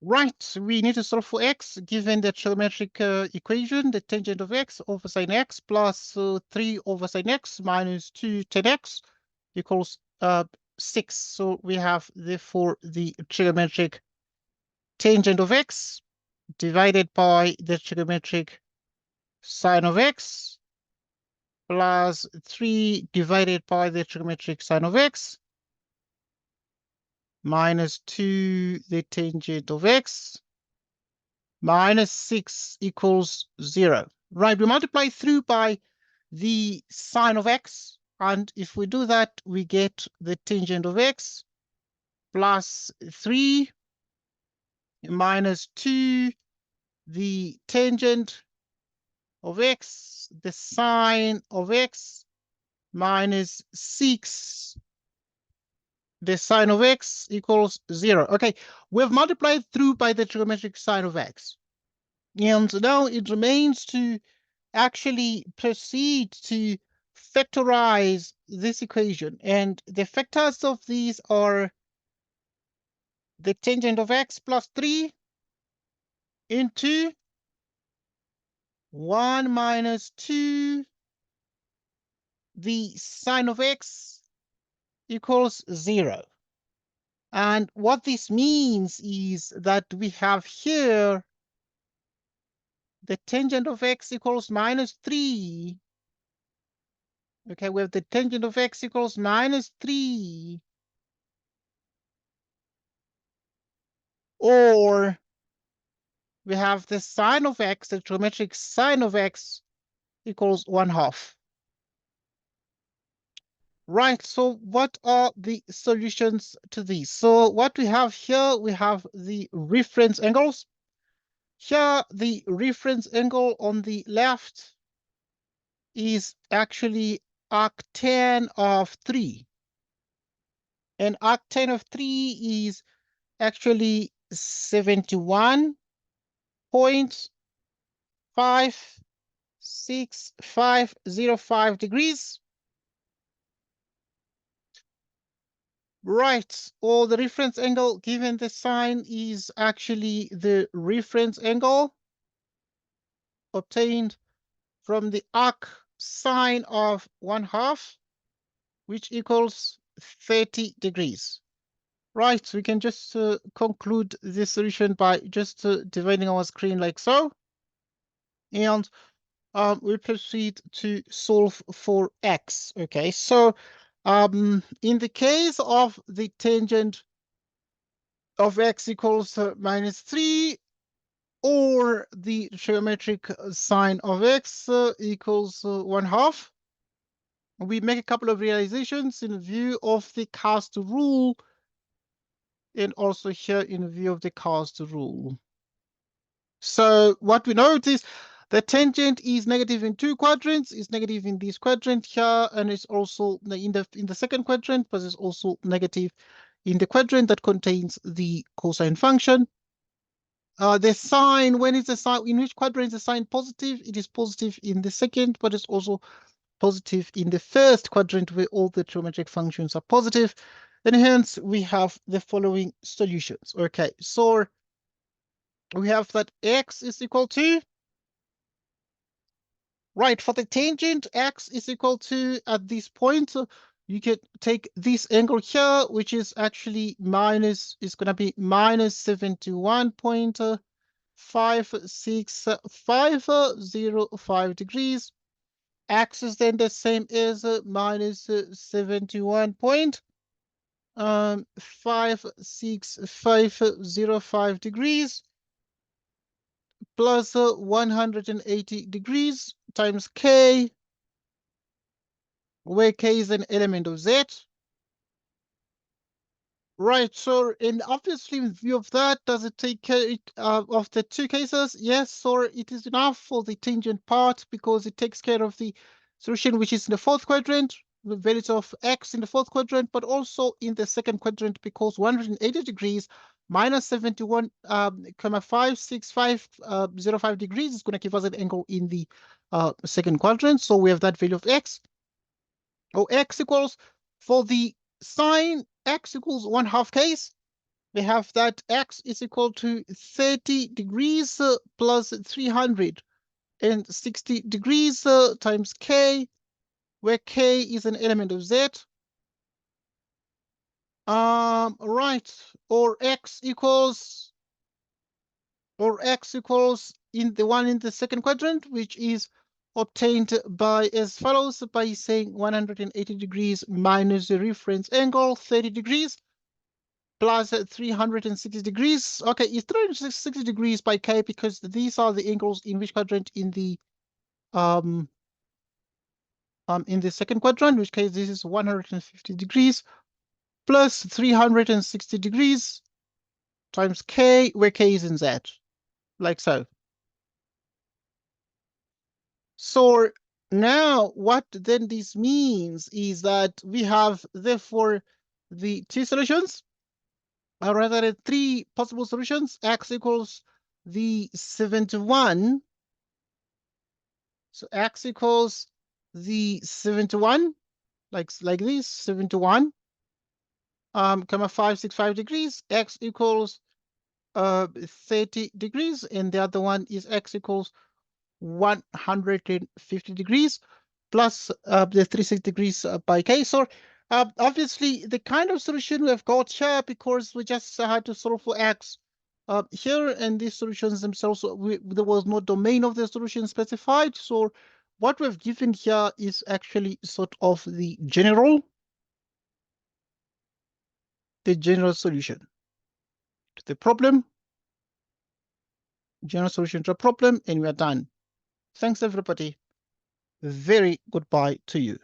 Right, we need to solve for x given the trigonometric equation, the tangent of x over sine x plus 3 over sine x minus 2 tan x equals 6. So we have therefore the trigonometric tangent of x divided by the trigonometric sine of x plus 3 divided by the trigonometric sine of x minus 2 the tangent of x minus 6 equals 0. Right, we multiply through by the sine of x, and if we do that, we get the tangent of x plus 3 minus 2, the tangent of x, the sine of x, minus 6, the sine of x equals 0. Okay, we've multiplied through by the trigonometric sine of x. And now it remains to actually proceed to factorize this equation. And the factors of these are the tangent of x plus 3 into 1 minus 2, the sine of x equals 0. And what this means is that we have here the tangent of x equals minus 3. Okay, we have the tangent of x equals minus 3. Or we have the sine of x, the trigonometric sine of x equals 1/2. Right, so what are the solutions to these? So what we have here, we have the reference angles. Here, the reference angle on the left is actually arctan of 3. And arctan of 3 is actually 71.56505 degrees. Right, or the reference angle given the sine is actually the reference angle obtained from the arc sine of 1/2, which equals 30 degrees. Right, we can just conclude this solution by just dividing our screen like so. And we proceed to solve for x. Okay, so in the case of the tangent of x equals minus 3, or the trigonometric sine of x equals 1/2, we make a couple of realizations in view of the cast rule, and also here in view of the cast rule. So what we note is the tangent is negative in 2 quadrants, is negative in this quadrant here, and it's also in the second quadrant, but it's also negative in the quadrant that contains the cosine function. The sine, when is the sine, in which quadrant is the sine positive? It is positive in the second, but it's also positive in the first quadrant where all the trigonometric functions are positive. And hence we have the following solutions. Okay, so we have that x is equal to, right, for the tangent, x is equal to, at this point, you can take this angle here, which is actually is going to be minus 71.56505 degrees. X is then the same as minus 71.56505 degrees plus 180 degrees times k, where k is an element of z. Right, so, and obviously in view of that, does it take care of the 2 cases? Yes, or it is enough for the tangent part because it takes care of the solution which is in the 4th quadrant, the values of x in the 4th quadrant, but also in the 2nd quadrant because 180 degrees minus 71.56505 degrees is going to give us an angle in the 2nd quadrant. So we have that value of x. X equals, for the sine, x equals 1/2 case. we have that x is equal to 30 degrees plus 360 degrees times k, where k is an element of z. Right, or x equals in the second quadrant, which is obtained by as follows, by saying 180 degrees minus the reference angle 30 degrees plus 360 degrees. Okay, it's 360 degrees by k because these are the angles in which quadrant? In the second quadrant, in which case this is 150 degrees plus 360 degrees times k, where k is in z, like so. So now what then this means is that we have therefore the two solutions, or rather three possible solutions. X equals the 71. So x equals the 71, like this, 71, comma 565 degrees. X equals 30 degrees, and the other one is x equals 150 degrees plus the 360 degrees by k. So obviously the kind of solution we have got here, because we just had to solve for x here, and these solutions themselves, there was no domain of the solution specified. So what we've given here is actually sort of the general solution to the problem, general solution to a problem, and we are done. Thanks, everybody. Very goodbye to you.